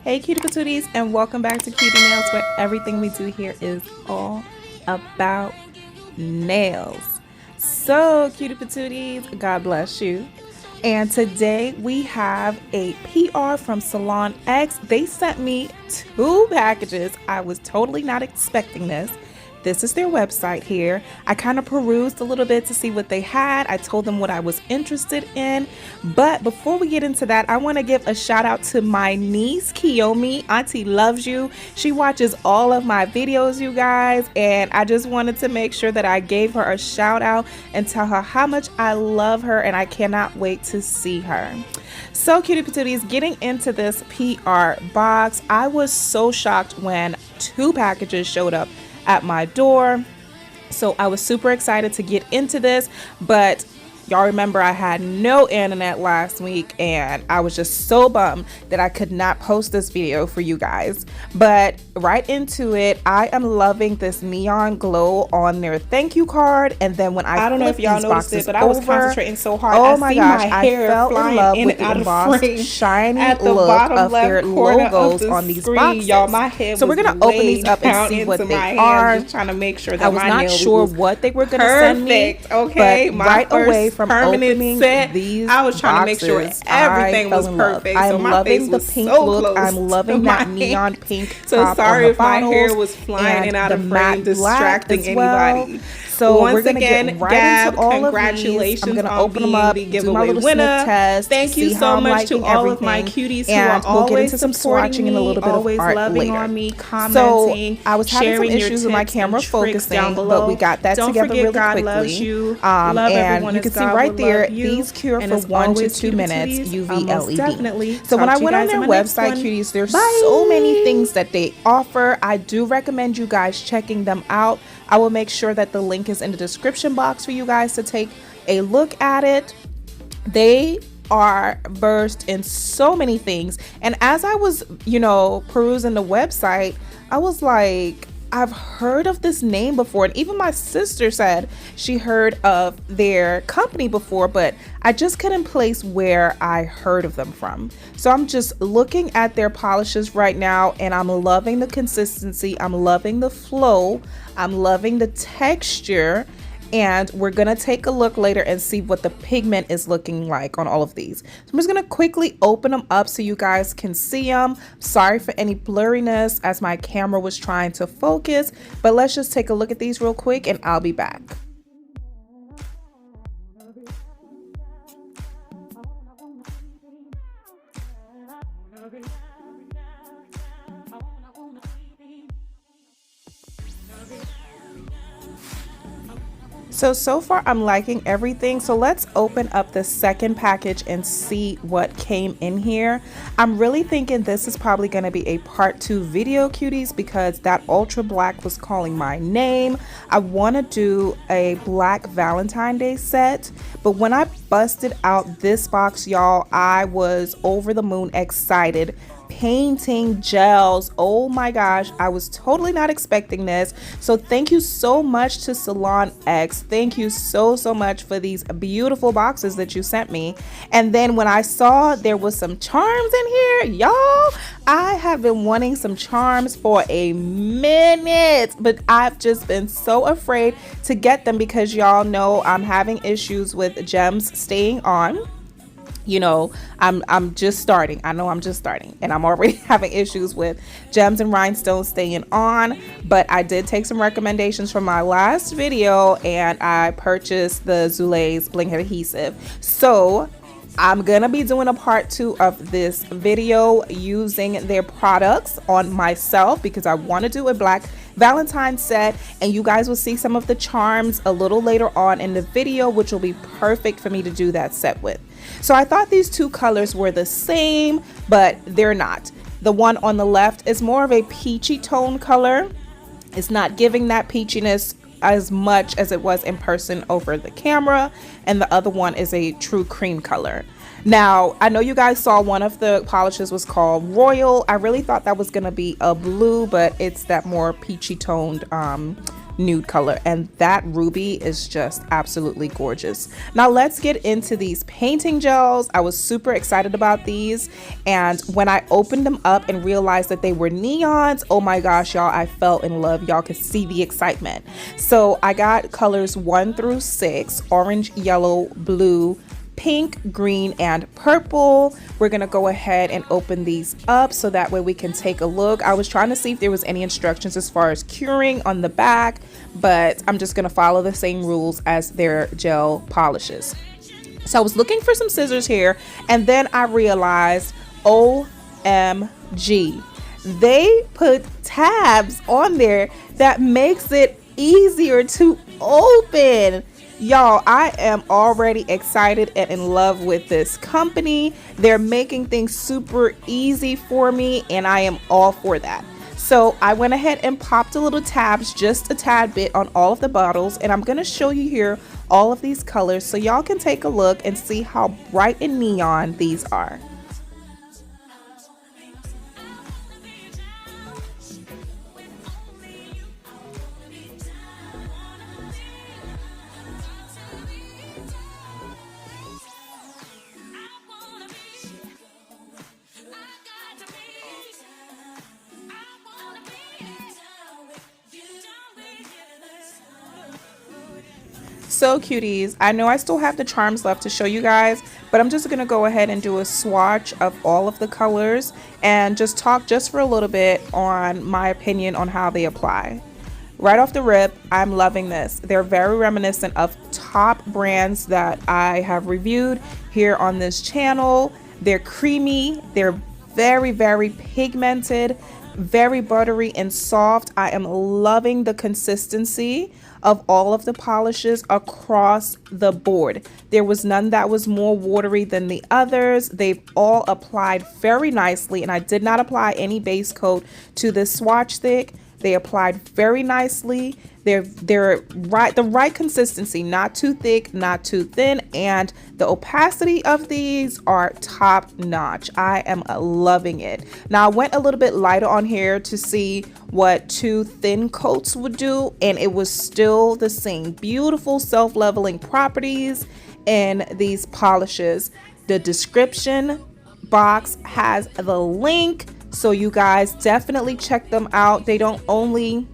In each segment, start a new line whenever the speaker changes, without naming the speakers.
Hey cutie patooties, and welcome back to Cutie Nails, where everything we do here is all about nails. So cutie patooties, God bless you. And today we have a PR from SalonX. They sent me 2 packages. I was totally not expecting this. This is their website here. I kind of perused a little bit to see what they had. I told them what I was interested in. But before we get into that, I want to give a shout out to my niece, Kiyomi. Auntie loves you. She watches all of my videos, you guys. And I just wanted to make sure that I gave her a shout out and tell her how much I love her and I cannot wait to see her. So cutie patooties, getting into this PR box, I was so shocked when 2 packages showed up at my door. So I was super excited to get into this, but y'all remember I had no internet last week and I was just so bummed that I could not post this video for you guys. But right into it, I am loving this neon glow on their thank you card. And then when I don't know if y'all noticed it, but I was concentrating so hard. Oh my gosh, I fell in love with the embossed shiny look of their logos on these boxes. Y'all, my head so we're gonna open these up and see what they are. Trying to make sure that I was not sure what they were gonna send me. Okay, but right away from opening these I was trying to make sure everything was perfect. I'm loving the pink look. I'm loving that neon pink top. So sorry if my hair was flying in out of frame, distracting anybody. So once again, Gab, congratulations! I'm gonna open them up, do my little sniff test. Thank you so much to all of my cuties who are always supporting me, always loving on me, commenting. So I was having some issues with my camera focusing, but we got that together really quickly. And you can see right there, these cure for 1 to 2 minutes UV LED. So when I went on their website, cuties, there's so many things that they offer. I do recommend you guys checking them out. I will make sure that the link is in the description box for you guys to take a look at it. They are versed in so many things. And as I was, perusing the website, I was like, I've heard of this name before. And even my sister said she heard of their company before, but I just couldn't place where I heard of them from. So I'm just looking at their polishes right now and I'm loving the consistency. I'm loving the flow. I'm loving the texture. And we're gonna take a look later and see what the pigment is looking like on all of these. So I'm just gonna quickly open them up so you guys can see them. Sorry for any blurriness as my camera was trying to focus, but let's just take a look at these real quick and I'll be back. So far I'm liking everything. So let's open up the second package and see what came in here. I'm really thinking this is probably going to be a part 2 video, cuties, because that ultra black was calling my name. I want to do a black Valentine Day set, but when I busted out this box, y'all, I was over the moon excited. Painting gels, oh my gosh, I was totally not expecting this. So thank you so much to SalonX. Thank you so much for these beautiful boxes that you sent me. And then when I saw there was some charms in here, y'all, I have been wanting some charms for a minute, but I've just been so afraid to get them because y'all know I'm having issues with gems staying on. I'm just starting. I know I'm just starting and I'm already having issues with gems and rhinestones staying on, but I did take some recommendations from my last video and I purchased the Zule's bling adhesive. So I'm gonna be doing a part 2 of this video using their products on myself because I want to do a black Valentine set, and you guys will see some of the charms a little later on in the video, which will be perfect for me to do that set with. So I thought these 2 colors were the same, but they're not. The one on the left is more of a peachy tone color. It's not giving that peachiness as much as it was in person over the camera, and the other one is a true cream color. Now, I know you guys saw one of the polishes was called Royal. I really thought that was going to be a blue, but it's that more peachy toned nude color, and that ruby is just absolutely gorgeous. Now let's get into these painting gels. I was super excited about these, and when I opened them up and realized that they were neons, oh my gosh, y'all, I fell in love. Y'all can see the excitement. So I got colors 1 through 6, orange, yellow, blue, pink, green, and purple. We're gonna go ahead and open these up so that way we can take a look. I was trying to see if there was any instructions as far as curing on the back, but I'm just gonna follow the same rules as their gel polishes. So I was looking for some scissors here, and then I realized, OMG, they put tabs on there that makes it easier to open. Y'all, I am already excited and in love with this company. They're making things super easy for me, and I am all for that. So I went ahead and popped a little tabs, just a tad bit, on all of the bottles, and I'm gonna show you here all of these colors so y'all can take a look and see how bright and neon these are. So cuties, I know I still have the charms left to show you guys, but I'm just gonna go ahead and do a swatch of all of the colors and just talk just for a little bit on my opinion on how they apply. Right off the rip, I'm loving this. They're very reminiscent of top brands that I have reviewed here on this channel. They're creamy, they're very, very pigmented, very buttery and soft. I am loving the consistency of all of the polishes across the board. There was none that was more watery than the others. They've all applied very nicely, and I did not apply any base coat to this swatch stick. They applied very nicely. They're the right consistency, not too thick, not too thin, and the opacity of these are top notch. I am loving it. Now I went a little bit lighter on here to see what 2 thin coats would do, and it was still the same beautiful self-leveling properties in these polishes. The description box has the link, so you guys definitely check them out. They don't only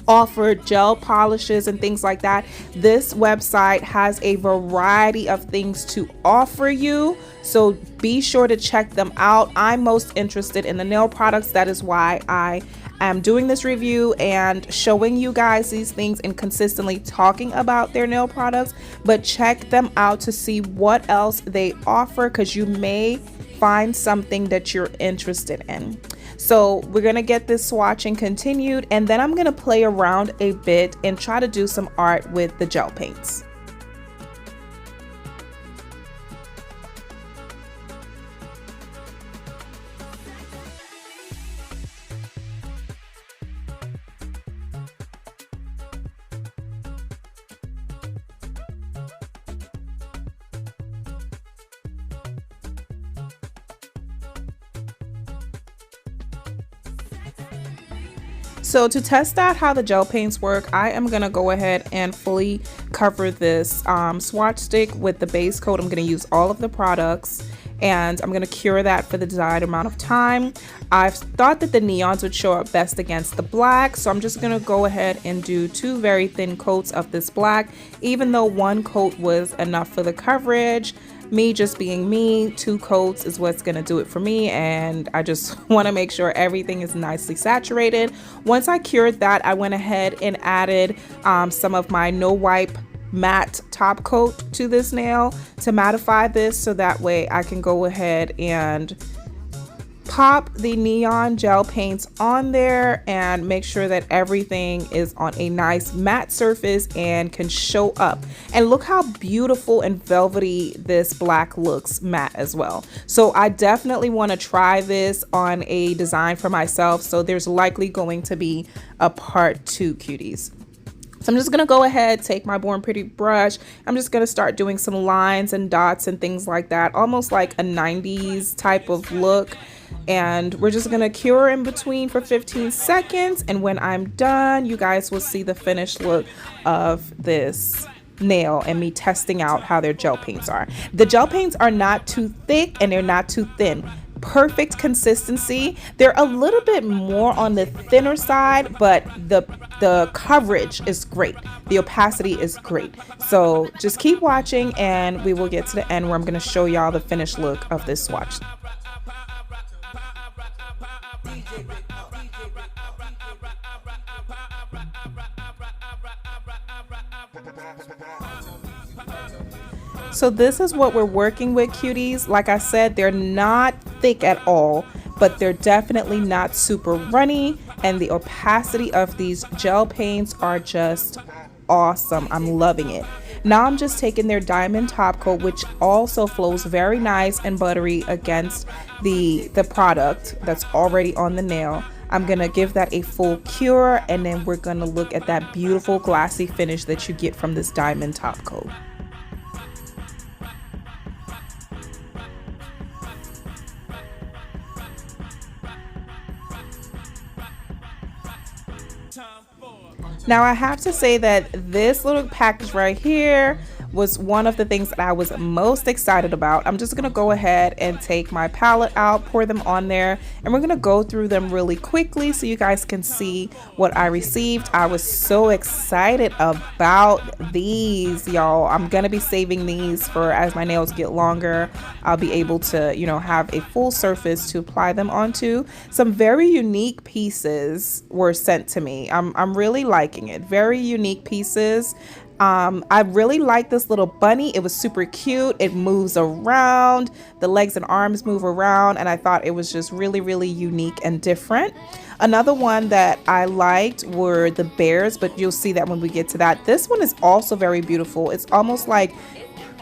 offer gel polishes and things like that. This website has a variety of things to offer you, so be sure to check them out. I'm most interested in the nail products. That is why I am doing this review and showing you guys these things and consistently talking about their nail products. But check them out to see what else they offer, because you may find something that you're interested in. So we're gonna get this swatching continued, and then I'm gonna play around a bit and try to do some art with the gel paints. So to test out how the gel paints work, I am gonna go ahead and fully cover this swatch stick with the base coat. I'm gonna use all of the products, and I'm gonna cure that for the desired amount of time. I thought that the neons would show up best against the black, so I'm just gonna go ahead and do 2 very thin coats of this black. Even though 1 coat was enough for the coverage, me just being me, 2 coats is what's gonna do it for me, and I just want to make sure everything is nicely saturated. Once I cured that, I went ahead and added some of my no wipe matte top coat to this nail to mattify this, so that way I can go ahead and pop the neon gel paints on there and make sure that everything is on a nice matte surface and can show up. And look how beautiful and velvety this black looks matte as well. So I definitely want to try this on a design for myself, so there's likely going to be a part 2, cuties. So I'm just gonna go ahead, take my Born Pretty brush. I'm just gonna start doing some lines and dots and things like that, almost like a 90s type of look. And we're just gonna cure in between for 15 seconds. And when I'm done, you guys will see the finished look of this nail and me testing out how their gel paints are. The gel paints are not too thick and they're not too thin. Perfect consistency. They're a little bit more on the thinner side, but the coverage is great. The opacity is great. So just keep watching and we will get to the end where I'm going to show y'all the finished look of this swatch. So this is what we're working with, cuties. Like I said, they're not thick at all, but they're definitely not super runny, and the opacity of these gel paints are just awesome. I'm loving it. Now I'm just taking their diamond top coat, which also flows very nice and buttery against the product that's already on the nail. I'm gonna give that a full cure, and then we're gonna look at that beautiful glassy finish that you get from this diamond top coat. Now I have to say that this little package right here was one of the things that I was most excited about. I'm just gonna go ahead and take my palette out, pour them on there, and we're gonna go through them really quickly so you guys can see what I received. I was so excited about these, y'all. I'm gonna be saving these for as my nails get longer. I'll be able to, you know, have a full surface to apply them onto. Some very unique pieces were sent to me. I'm really liking it. Very unique pieces. I really like this little bunny. It was super cute. It moves around. The legs and arms move around, and I thought it was just really, really unique and different. Another one that I liked were the bears, but you'll see that when we get to that. This one is also very beautiful. It's almost like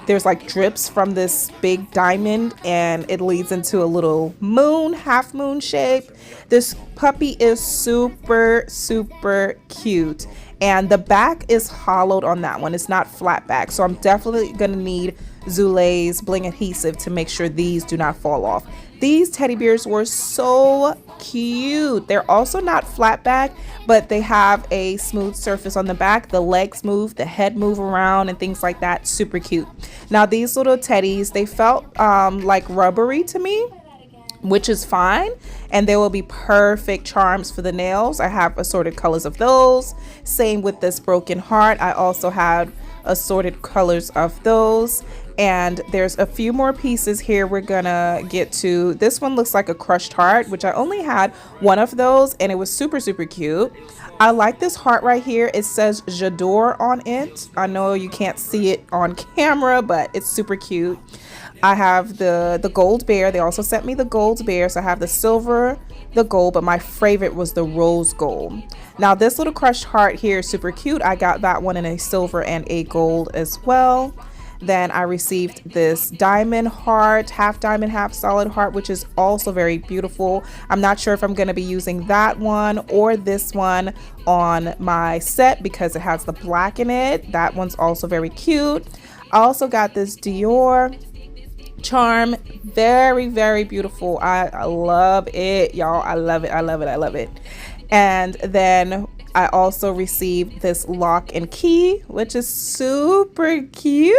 there's like drips from this big diamond, and it leads into a little moon, half moon shape. This puppy is super, super cute. And the back is hollowed on that one. It's not flat back. So I'm definitely going to need Zule's bling adhesive to make sure these do not fall off. These teddy bears were so cute. They're also not flat back, but they have a smooth surface on the back. The legs move, the head move around and things like that. Super cute. Now these little teddies, they felt like rubbery to me, which is fine, and they will be perfect charms for the nails. I have assorted colors of those. Same with this broken heart. I also had assorted colors of those, and there's a few more pieces here we're gonna get to. This one looks like a crushed heart, which I only had one of those, and it was super, super cute. I like this heart right here. It says J'adore on it. I know you can't see it on camera, but it's super cute. I have the gold bear. They also sent me the gold bear. So I have the silver, the gold, but my favorite was the rose gold. Now this little crushed heart here is super cute. I got that one in a silver and a gold as well. Then I received this diamond heart, half diamond, half solid heart, which is also very beautiful. I'm not sure if I'm going to be using that one or this one on my set because it has the black in it. That one's also very cute. I also got this Dior charm. Very, very beautiful. I love it, y'all. I love it. I love it. I love it. And then I also received this lock and key, which is super cute.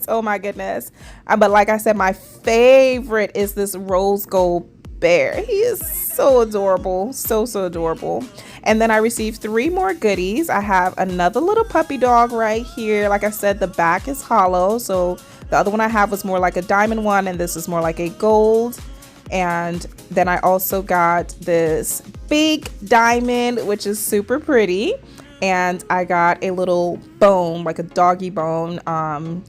Oh my goodness. But like I said, my favorite is this rose gold bear. He is so adorable. So adorable. And then I received 3 more goodies. I have another little puppy dog right here. Like I said, the back is hollow. So the other one I have was more like a diamond one, and this is more like a gold. And then I also got this big diamond, which is super pretty. And I got a little bone, like a doggy bone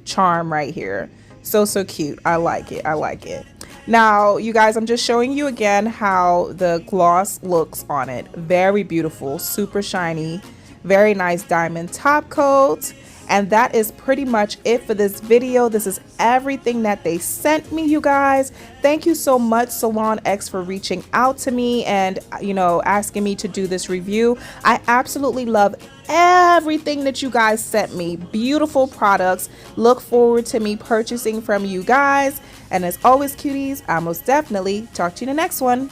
charm right here. So cute. I like it. I like it. Now, you guys, I'm just showing you again how the gloss looks on it. Very beautiful, super shiny, very nice diamond top coat. And that is pretty much it for this video. This is everything that they sent me, you guys. Thank you so much, SalonX, for reaching out to me and, you know, asking me to do this review. I absolutely love everything that you guys sent me. Beautiful products. Look forward to me purchasing from you guys. And as always, cuties, I'll most definitely talk to you in the next one.